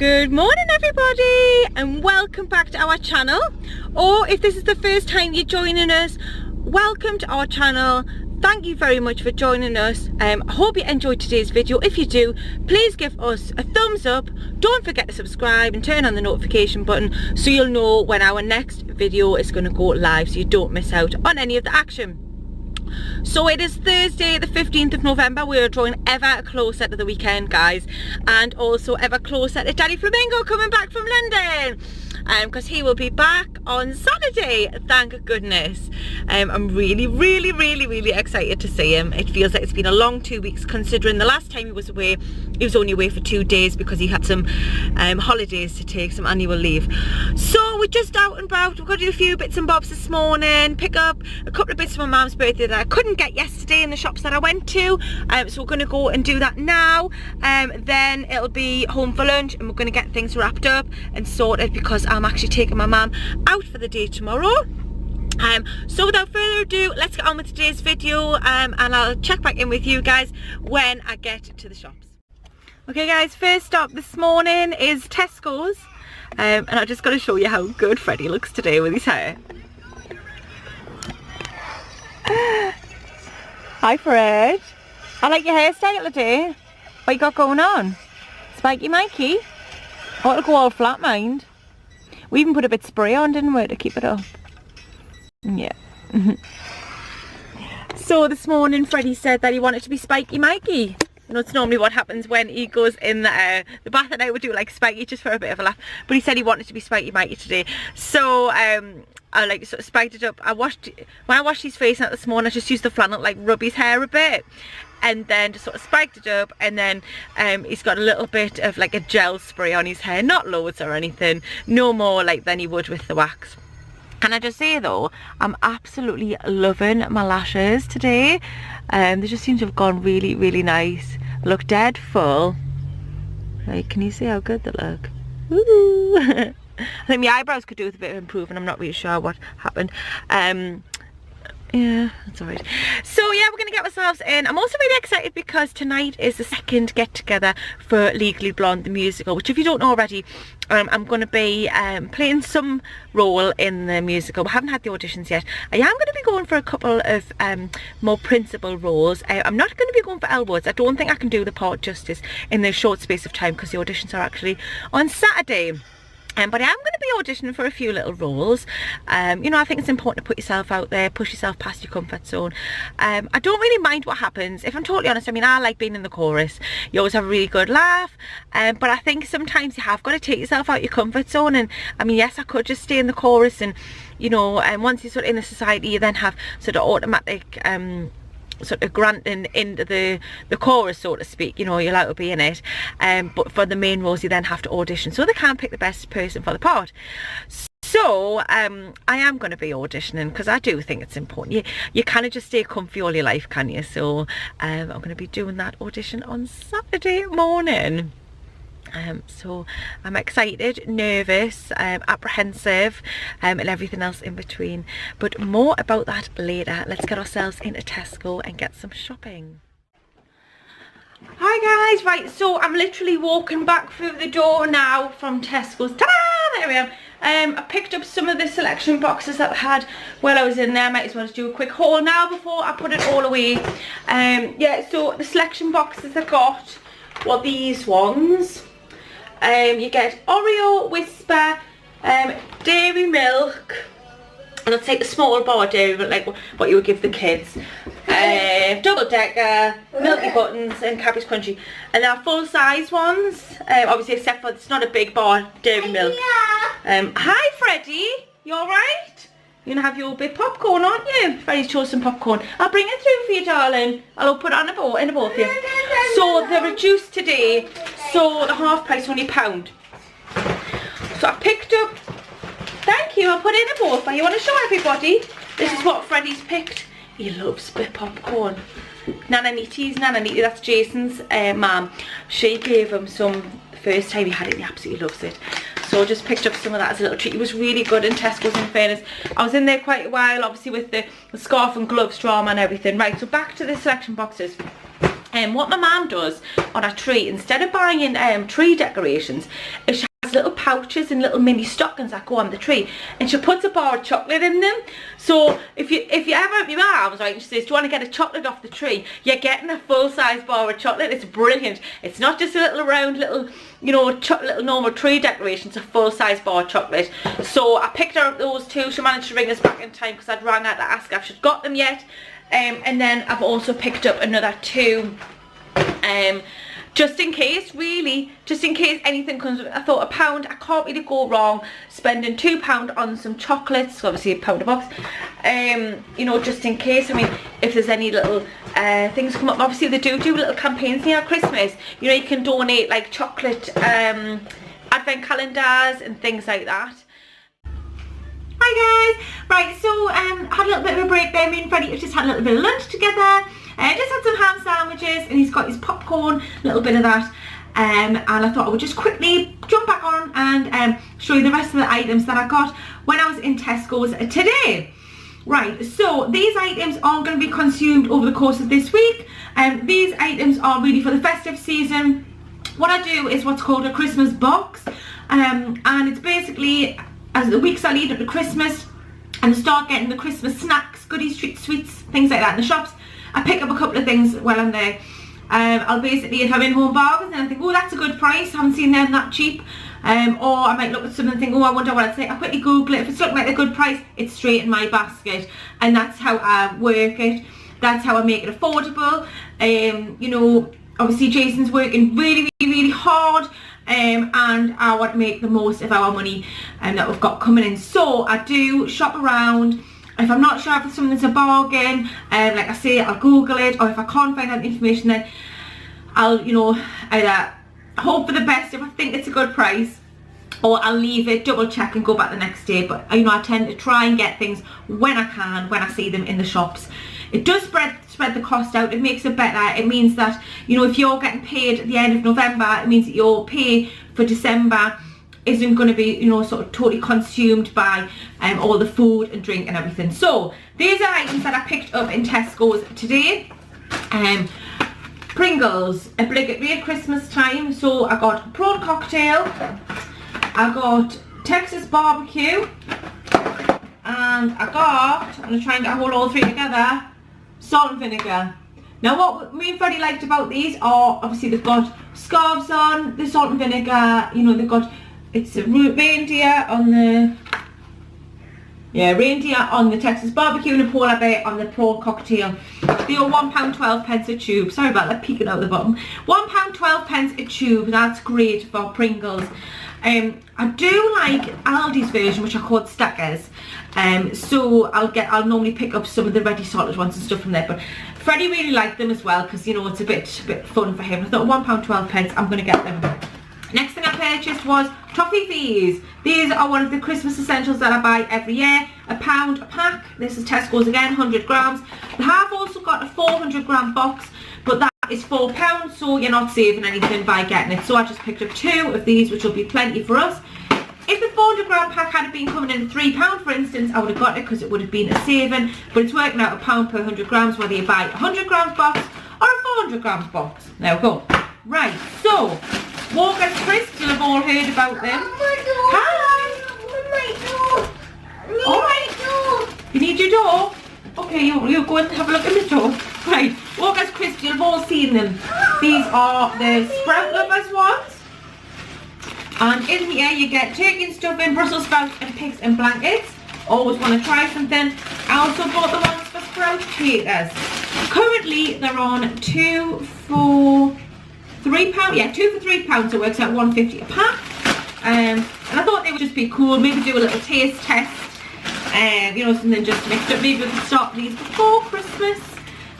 Good morning everybody and welcome back to our channel, or if this is the first time you're joining us, welcome to our channel. Thank you very much for joining us. I hope you enjoyed today's video. If you do, please give us a thumbs up. Don't forget to subscribe and turn on the notification button so you'll know when our next video is going to go live, so you don't miss out on any of the action. So it is Thursday the 15th of November. We are drawing ever closer to the weekend, guys, and also ever closer to Daddy Flamingo coming back from London, because he will be back on Saturday, thank goodness. I'm really excited to see him. It feels like it's been a long 2 weeks, considering the last time he was away, he was only away for 2 days because he had some holidays to take, some annual leave. So we're just out and about. We've got to do a few bits and bobs this morning, pick up a couple of bits for my mum's birthday that I couldn't get yesterday in the shops that I went to, so we're going to go and do that now. Then it'll be home for lunch and we're going to get things wrapped up and sorted, because I'm actually taking my mum out for the day tomorrow. So without further ado, let's get on with today's video, and I'll check back in with you guys when I get to the shops. Okay guys, first stop this morning is Tesco's, and I just got to show you how good Freddie looks today with his hair. Hi Fred, I like your hairstyle today. What you got going on? Spiky Mikey? Oh, it'll go all flat, mind. We even put a bit of spray on, didn't we, to keep it up? Yeah. So this morning Freddie said that he wanted to be Spiky Mikey. You know, it's normally what happens when he goes in the bath, and I would do like Spiky just for a bit of a laugh, but he said he wanted to be Spiky Mikey today. So I like sort of spiked it up. When I washed his face out this morning, I just used the flannel to like rub his hair a bit, and then just sort of spiked it up, and then he's got a little bit of like a gel spray on his hair, not loads or anything, no more like than he would with the wax. Can I just say though, I'm absolutely loving my lashes today. They just seem to have gone really nice. They look dead full. Like, can you see how good they look? Ooh. I think my eyebrows could do with a bit of improvement. I'm not really sure what happened. Yeah, that's alright. So yeah, we're going to get ourselves in. I'm also really excited because tonight is the second get together for Legally Blonde the musical, which if you don't know already, I'm going to be playing some role in the musical. We haven't had the auditions yet. I am going to be going for a couple of more principal roles. I'm not going to be going for Elwood's. I don't think I can do the part justice in the short space of time because the auditions are actually on Saturday. But I am going to be auditioning for a few little roles. You know, I think it's important to put yourself out there, push yourself past your comfort zone. I don't really mind what happens. If I'm totally honest, I mean, I like being in the chorus. You always have a really good laugh. But I think sometimes you have got to take yourself out your comfort zone. And I mean, yes, I could just stay in the chorus, and you know, once you're sort of in the society, you then have sort of automatic sort of granting into the chorus, so to speak. You know, you're allowed to be in it, but for the main roles you then have to audition, so they can't pick the best person for the part. So I am going to be auditioning because I do think it's important. You kind of just stay comfy all your life, can you? So I'm going to be doing that audition on Saturday morning. So I'm excited, nervous, apprehensive, and everything else in between, but more about that later. Let's get ourselves into Tesco and get some shopping. Hi guys, right, so I'm literally walking back through the door now from Tesco's. Ta-da! There we are. I picked up some of the selection boxes that I had while I was in there. I might as well just do a quick haul now before I put it all away. Yeah, so the selection boxes I got were these ones. You get Oreo, Whisper, dairy milk, and I'll take the small bar dairy milk, like what you would give the kids, double decker, Milky Buttons, and Cadbury's Crunchy. And they're full size ones, obviously, except for it's not a big bar dairy milk. Hi Freddie, you alright? You're gonna have your big popcorn, aren't you? Freddie's chose some popcorn. I'll bring it through for you, darling. I'll put it on in a bowl for you. So they're reduced today, so the half price only £1. So I picked up, thank you, I'll put it in a bowl for you. Want to show everybody? This is what Freddie's picked. He loves bit popcorn. Nana Nitty's, that's Jason's mum. She gave him some the first time he had it, he absolutely loves it. So I just picked up some of that as a little treat. It was really good in Tesco's, in fairness. I was in there quite a while, obviously with the scarf and gloves drama and everything. Right, so back to the selection boxes. And what my mum does on a tree, instead of buying tree decorations, is she has little pouches and little mini stockings that go on the tree, and she puts a bar of chocolate in them. So if you ever at your mum's, right, and she says, do you want to get a chocolate off the tree, you're getting a full-size bar of chocolate. It's brilliant. It's not just a little round little, you know, little normal tree decoration. It's a full-size bar of chocolate. So I picked her up those two. She managed to ring us back in time because I'd rang her to ask her if she'd got them yet. And then I've also picked up another two, just in case, really, just in case anything comes with it. I thought £1, I can't really go wrong spending £2 on some chocolates, obviously £1 a box, you know, just in case. I mean, if there's any little things come up, obviously they do little campaigns near Christmas, you know, you can donate like chocolate advent calendars and things like that. Hi guys, right, so had a little bit of a break there. Me and Freddie have just had a little bit of lunch together. Just had some ham sandwiches, and he's got his popcorn, a little bit of that, and I thought I would just quickly jump back on and show you the rest of the items that I got when I was in Tesco's today. Right, so these items aren't going to be consumed over the course of this week. These items are really for the festive season. What I do is what's called a Christmas box, and it's basically, as the weeks are leading up to Christmas and I start getting the Christmas snacks, goodies, treats, sweets, things like that in the shops, I pick up a couple of things while I'm there. I'll basically, if I'm in home bargains and I think, oh, that's a good price, I haven't seen them that cheap, or I might look at something and think, oh, I wonder what I'd say. I'll quickly Google it. If it's looking like a good price, it's straight in my basket, and that's how I work it. That's how I make it affordable. You know, obviously Jason's working really, really, really hard, and I want to make the most of our money that we've got coming in. So I do shop around. If I'm not sure if something's a bargain, like I say, I'll Google it, or if I can't find out the information, then I'll, you know, either hope for the best if I think it's a good price, or I'll leave it, double check and go back the next day. But you know, I tend to try and get things when I can, when I see them in the shops. It does spread the cost out. It makes it better. It means that, you know, if you're getting paid at the end of November, it means that your pay for December isn't going to be, you know, sort of totally consumed by all the food and drink and everything. So these are items that I picked up in Tesco's today. Pringles, obligatory at Christmas time. So I got prawn cocktail, I got Texas barbecue, and I got, I'm going to try and get a hold of all three together, salt and vinegar. Now what me and Freddie liked about these are, obviously they've got scarves on, the salt and vinegar, you know, they've got, it's a reindeer on the, reindeer on the Texas barbecue and a polar bear on the prawn cocktail. They are £1.12 a tube. Sorry about that peeking out the bottom. £1.12 a tube. That's great for Pringles. I do like Aldi's version, which are called stackers. So I'll normally pick up some of the ready salted ones and stuff from there. But Freddie really liked them as well because, you know, it's a bit fun for him. I thought £1.12, I'm going to get them. Next thing I purchased was toffees. These are one of the Christmas essentials that I buy every year. £1 a pack. This is Tesco's again, 100 grams. They have also got a 400 gram box, but that is £4, so you're not saving anything by getting it. So I just picked up 2 of these, which will be plenty for us. If the 400 gram pack had been coming in at £3, for instance, I would have got it because it would have been a saving. But it's working out £1 per 100 grams, whether you buy a 100 grams box or a 400 grams box. There we go. Right, so Walker's Crisps, you'll have all heard about them. Hi! Alright. You need your door? Okay, you'll go and have a look at the door. Right, Walker's Crisps, you'll have all seen them. These are the Sprout Lovers ones. And in here you get turkey and stuffing, Brussels sprouts and pigs and blankets. Always want to try something. I also bought the ones for sprout taters. Currently they're on 2 for £3. Yeah, 2 for £3, so it works out £1.50 a pack. And I thought they would just be cool, maybe do a little taste test. You know, something just mixed up. Maybe we could start these before Christmas.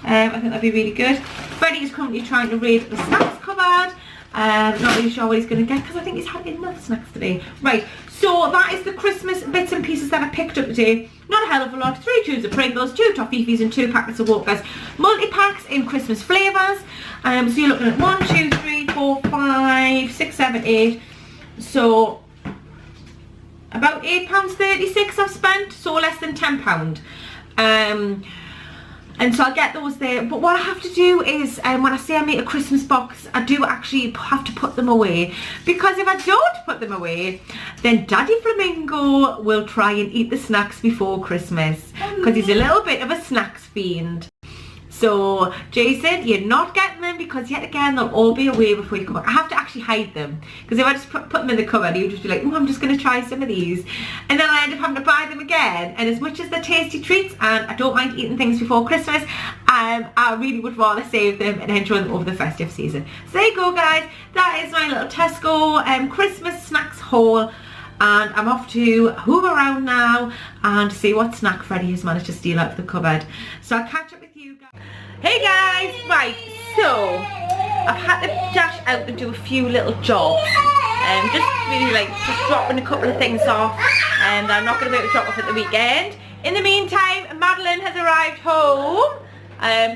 I think that'd be really good. Freddie is currently trying to raid the snacks cupboard. Not really sure what he's going to get because I think he's had enough snacks today. Right, so that is the Christmas bits and pieces that I picked up today. Not a hell of a lot. 3 tubes of Pringles, 2 toffees and 2 packets of Walkers. Multi-packs in Christmas flavours. So you're looking at 1, 2, 3, 4, 5, 6, 7, 8. So about £8.36 I've spent, so less than £10. And so I'll get those there. But what I have to do is, when I say I make a Christmas box, I do actually have to put them away. Because if I don't put them away, then Daddy Flamingo will try and eat the snacks before Christmas. Because he's a little bit of a snacks fiend. So Jason, you're not getting them because yet again they'll all be away before you come back. I have to actually hide them because if I just put them in the cupboard, you'll just be like, oh, I'm just going to try some of these, and then I end up having to buy them again. And as much as they're tasty treats and I don't mind eating things before Christmas, I really would rather save them and enjoy them over the festive season. So there you go, guys. That is my little Tesco Christmas snacks haul. And I'm off to hoover around now and see what snack Freddie has managed to steal out of the cupboard. So I'll catch up with you guys. Hey guys, right, so I've had to dash out and do a few little jobs. Just really just dropping a couple of things off, and I'm not going to be able to drop off at the weekend. In the meantime, Madeline has arrived home,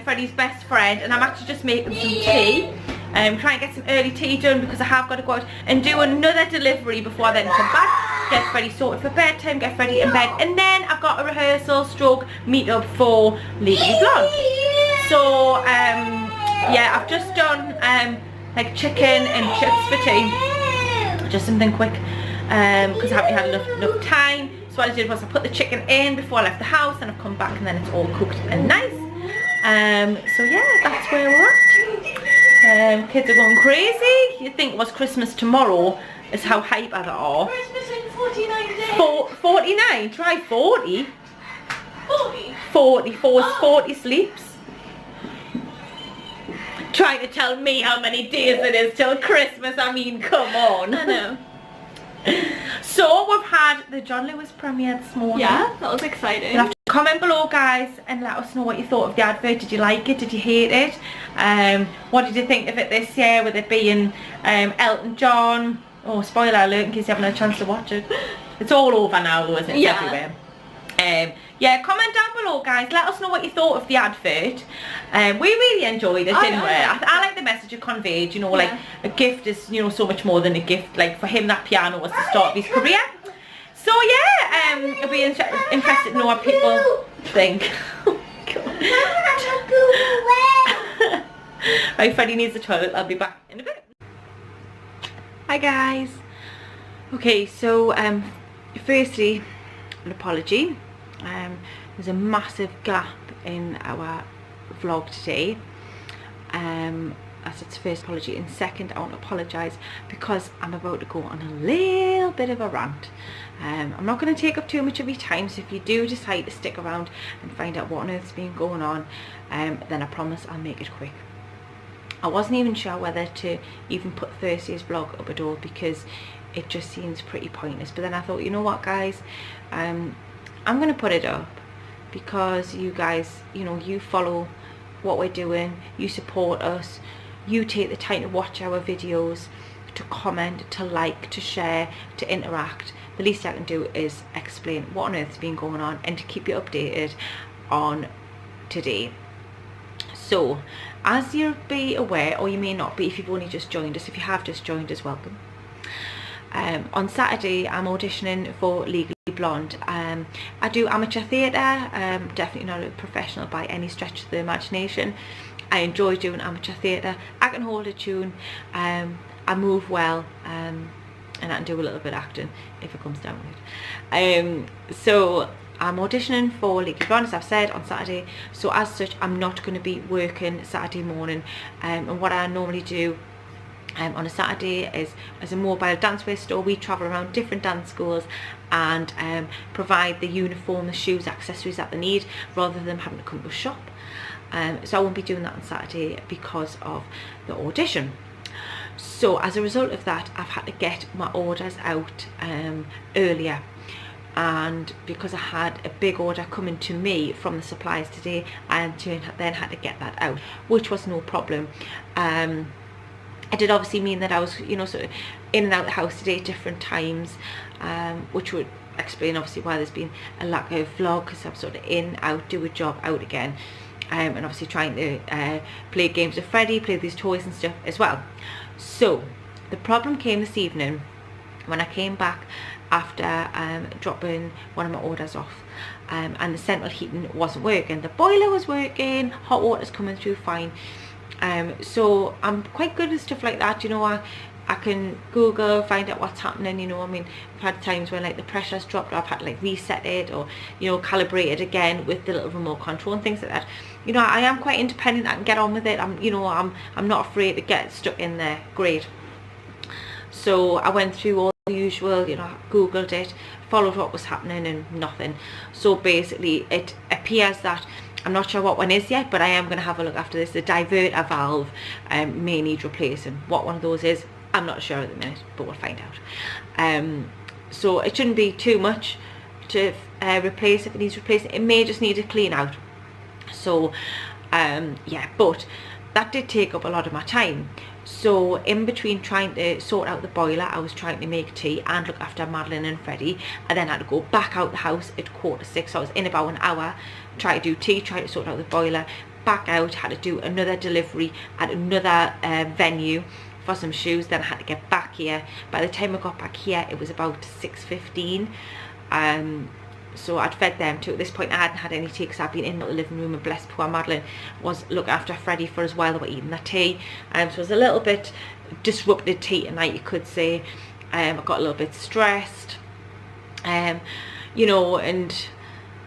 Freddie's best friend, and I'm actually just making some tea. Try and get some early tea done because I have got to go out and do another delivery before I then come back, get Freddie sorted for bedtime, get Freddie in bed, and then I've got a rehearsal stroke meet up for Legally Blonde. So yeah, I've just done like chicken and chips for tea, just something quick, because I haven't had enough time. So what I did was I put the chicken in before I left the house, and I've come back and then it's all cooked and nice. So yeah, that's where we're at. Kids are going crazy. You'd think it was Christmas tomorrow is how hyper they are. Christmas in 49 days. 49? Try 40. 40? 40 sleeps. Trying to tell me how many days it is till Christmas. I mean, come on. I know. So we've had the John Lewis premiere this morning. Yeah, that was exciting. You'll have to comment below, guys, and let us know what you thought of the advert. Did you like it? Did you hate it? What did you think of it this year, with it being Elton John? Oh, spoiler alert in case you haven't had a chance to watch it. It's all over now though, isn't it? It's everywhere. Yeah, comment down below, guys. Let us know what you thought of the advert. We really enjoyed it, didn't we? I like the message it conveyed, you know, like a gift is, you know, so much more than a gift. Like for him, that piano was the start of his career. So yeah, it'll be interested to know what people think. Right, Freddie needs the toilet. I'll be back in a bit. Hi guys. Okay, so firstly, an apology. There's a massive gap in our vlog today. That's its first apology, and second, I want to apologise because I'm about to go on a little bit of a rant. I'm not going to take up too much of your time, so if you do decide to stick around and find out what on earth's been going on, then I promise I'll make it quick. I wasn't even sure whether to even put Thursday's vlog up at all because it just seems pretty pointless, but then I thought, you know what guys, I'm going to put it up because you guys, you know, you follow what we're doing, you support us, you take the time to watch our videos, to comment, to like, to share, to interact. The least I can do is explain what on earth's been going on and to keep you updated on today. So as you'll be aware, or you may not be if you've only just joined us, if you have just joined us, welcome. On Saturday I'm auditioning for Legally Blonde. I do amateur theatre, definitely not a professional by any stretch of the imagination. I enjoy doing amateur theatre. I can hold a tune, I move well, and I can do a little bit of acting if it comes down to it. So I'm auditioning for Legally Blonde, as I've said, on Saturday. So as such, I'm not going to be working Saturday morning, and what I normally do on a Saturday is, as a mobile dancewear store, we travel around different dance schools and provide the uniform, the shoes, accessories that they need, rather than having to come to a shop. So I won't be doing that on Saturday because of the audition. So as a result of that, I've had to get my orders out earlier, and because I had a big order coming to me from the suppliers today, I then had to get that out, which was no problem. It did obviously mean that I was, you know, sort of in and out of the house today at different times, which would explain obviously why there's been a lack of vlog, because I'm sort of in, out, do a job, out again, and obviously trying to play games with Freddie, play with these toys and stuff as well. So the problem came this evening when I came back after dropping one of my orders off, and the central heating wasn't working. The boiler was working, hot water's coming through fine. So I'm quite good at stuff like that, you know. I can Google, find out what's happening, you know. I mean, I've had times when like the pressure's dropped, or I've had to like reset it, or, you know, calibrate it again with the little remote control and things like that. You know, I am quite independent. I can get on with it. I'm not afraid to get stuck in there. Great. So I went through all the usual, you know, Googled it, followed what was happening, and nothing. So basically it appears that, I'm not sure what one is yet, but I am going to have a look after this. The diverter valve may need replacing. What one of those is, I'm not sure at the minute, but we'll find out. So it shouldn't be too much to replace. If it needs replacing, it may just need a clean out. So yeah, but that did take up a lot of my time. So in between trying to sort out the boiler, I was trying to make tea and look after Madeline and Freddie, and then I had to go back out the house at 6:15. So I was in about an hour, try to do tea, try to sort out the boiler, back out, had to do another delivery at another venue for some shoes. Then I had to get back here. By the time I got back here, it was about 6:15. So I'd fed them too. At this point I hadn't had any tea because I'd been in the living room, and bless poor Madeline was looking after Freddie for us while they were eating their tea. So it was a little bit disrupted tea tonight, you could say. I got a little bit stressed, you know, and it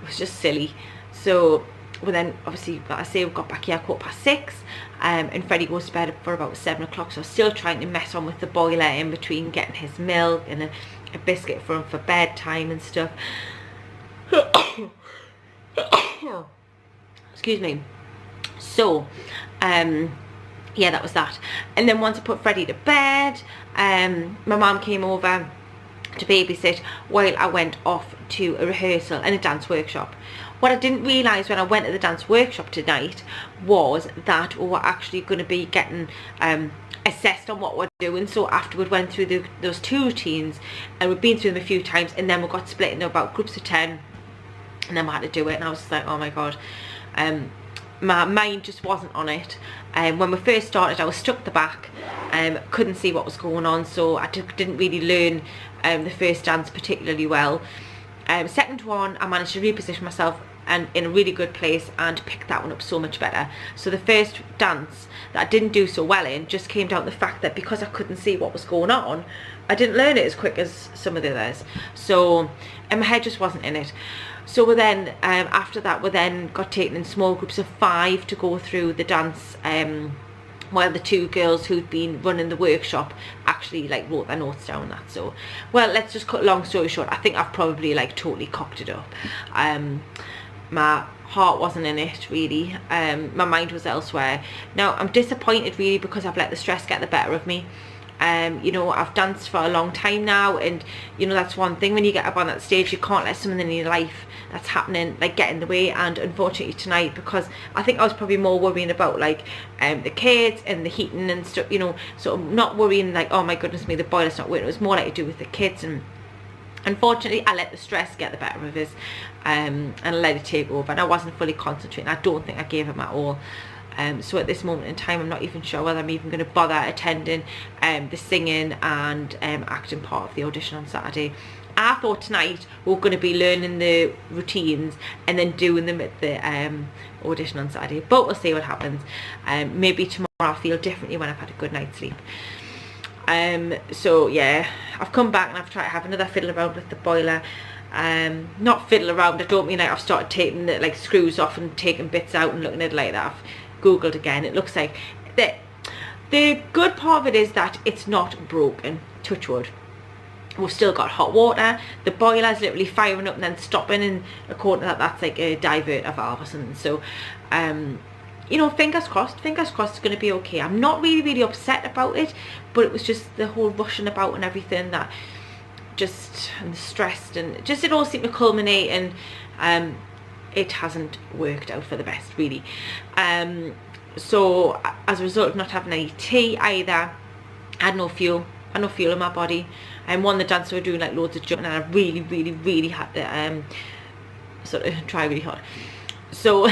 was just silly. So well, then obviously, like I say, we got back here at 6:15, and Freddie goes to bed for about 7 o'clock. So I was still trying to mess on with the boiler in between, getting his milk and a biscuit for him for bedtime and stuff. Excuse me. So yeah, that was that. And then once I put Freddie to bed, my mum came over to babysit while I went off to a rehearsal and a dance workshop. What I didn't realise when I went to the dance workshop tonight was that we were actually going to be getting assessed on what we're doing. So afterward went through those 2 routines, and we've been through them a few times, and then we got split into about groups of 10, and then we had to do it. And I was just like, oh my god, my mind just wasn't on it. When we first started, I was stuck at the back, couldn't see what was going on, so I didn't really learn the first dance particularly well. Second one, I managed to reposition myself and in a really good place and pick that one up so much better. So the first dance that I didn't do so well in just came down to the fact that because I couldn't see what was going on, I didn't learn it as quick as some of the others. So and my head just wasn't in it. So we then after that we then got taken in small groups of 5 to go through the dance, while the 2 girls who'd been running the workshop actually like wrote their notes down and that. So well, let's just cut a long story short, I think I've probably like totally cocked it up. My heart wasn't in it really, my mind was elsewhere. Now I'm disappointed really because I've let the stress get the better of me. You know, I've danced for a long time now, and you know, that's one thing when you get up on that stage, you can't let something in your life that's happening like get in the way. And unfortunately tonight, because I think I was probably more worrying about like the kids and the heating and stuff, you know, so I'm not worrying like, oh my goodness me, the boiler's not working. It was more like to do with the kids, and unfortunately I let the stress get the better of us, and I let it take over, and I wasn't fully concentrating. I don't think I gave it my all. So at this moment in time, I'm not even sure whether I'm even going to bother attending the singing and acting part of the audition on Saturday. I thought tonight we were going to be learning the routines and then doing them at the audition on Saturday, but we'll see what happens. Maybe tomorrow I'll feel differently when I've had a good night's sleep. So yeah, I've come back and I've tried to have another fiddle around with the boiler. Not fiddle around, I don't mean like I've started taking the like screws off and taking bits out and looking at it like that. I've googled again. It looks like the good part of it is that it's not broken, touch wood. We've still got hot water. The boiler's literally firing up and then stopping, and according to that, that's like a diverter valve or something. So you know, fingers crossed it's going to be okay. I'm not really upset about it, but it was just the whole rushing about and everything that just, and the stress, and just it all seemed to culminate, and it hasn't worked out for the best really. So as a result of not having any tea either, I had no fuel in my body, and one of the dancers were doing like loads of jumping, and I really had to sort of try really hard. So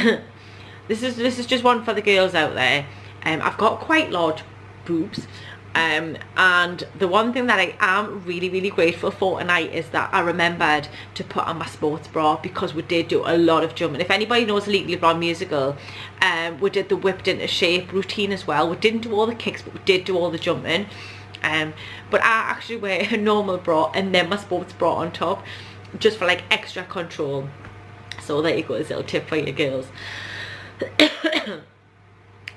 this is just one for the girls out there. I've got quite large boobs, And the one thing that I am really grateful for tonight is that I remembered to put on my sports bra, because we did do a lot of jumping. If anybody knows Legally Blonde musical, we did the whipped into shape routine as well. We didn't do all the kicks, but we did do all the jumping. But I actually wear a normal bra and then my sports bra on top, just for like extra control. So there you go, this little tip for you girls.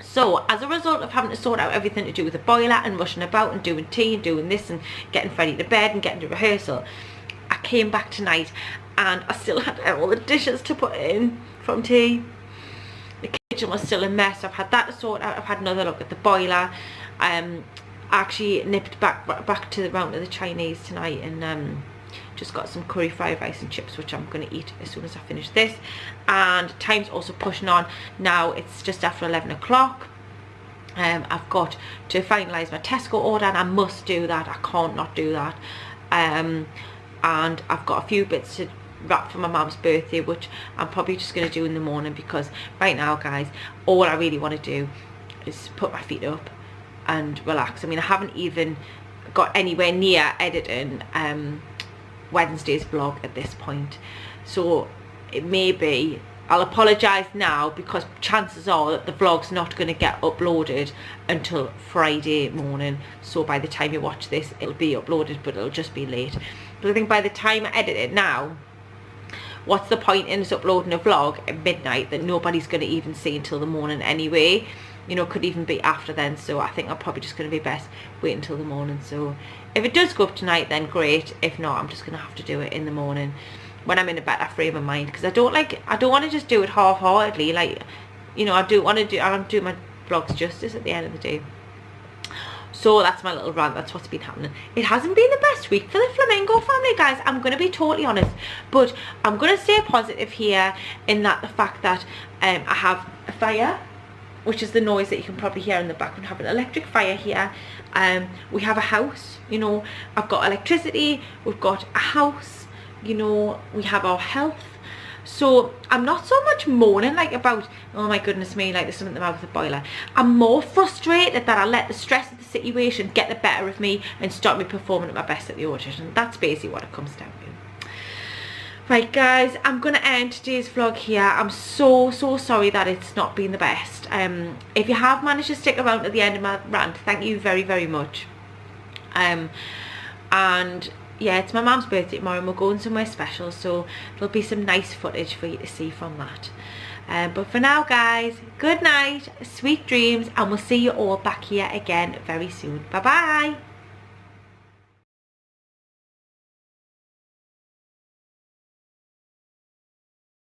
So as a result of having to sort out everything to do with the boiler and rushing about and doing tea and doing this and getting Freddie to bed and getting to rehearsal, I came back tonight and I still had all the dishes to put in from tea. The kitchen was still a mess. I've had that to sort out. I've had another look at the boiler. I actually nipped back to the round of the Chinese tonight and just got some curry fried rice and chips, which I'm going to eat as soon as I finish this. And time's also pushing on now. It's just after 11 o'clock. I've got to finalise my Tesco order, and I must do that. I can't not do that. And I've got a few bits to wrap for my mum's birthday, which I'm probably just going to do in the morning, because right now guys, all I really want to do is put my feet up and relax. I mean, I haven't even got anywhere near editing Wednesday's vlog at this point, so it may be, I'll apologise now, because chances are that the vlog's not going to get uploaded until Friday morning. So by the time you watch this, it'll be uploaded, but it'll just be late. But I think by the time I edit it now, what's the point in us uploading a vlog at midnight that nobody's going to even see until the morning anyway? You know, could even be after then. So I think I'm probably just going to be best wait until the morning. So if it does go up tonight, then great. If not, I'm just going to have to do it in the morning when I'm in a better frame of mind, because I don't want to just do it half-heartedly. Like, you know, I want to do my vlogs justice at the end of the day. So that's my little rant. That's what's been happening. It hasn't been the best week for the Flamingo family, guys. I'm going to be totally honest, but I'm going to stay positive here in that the fact that I have a fire, which is the noise that you can probably hear in the background. Have an electric fire here. We have a house, you know, I've got electricity, we've got a house, you know, we have our health. So I'm not so much moaning like about, oh my goodness me, like there's something about the boiler. I'm more frustrated that I let the stress of the situation get the better of me and stop me performing at my best at the audition. That's basically what it comes down to. Right guys, I'm going to end today's vlog here. I'm so sorry that it's not been the best. If you have managed to stick around at the end of my rant, thank you very much. And yeah, it's my mum's birthday tomorrow and we're going somewhere special, so there'll be some nice footage for you to see from that. But for now guys, good night, sweet dreams, and we'll see you all back here again very soon. Bye bye.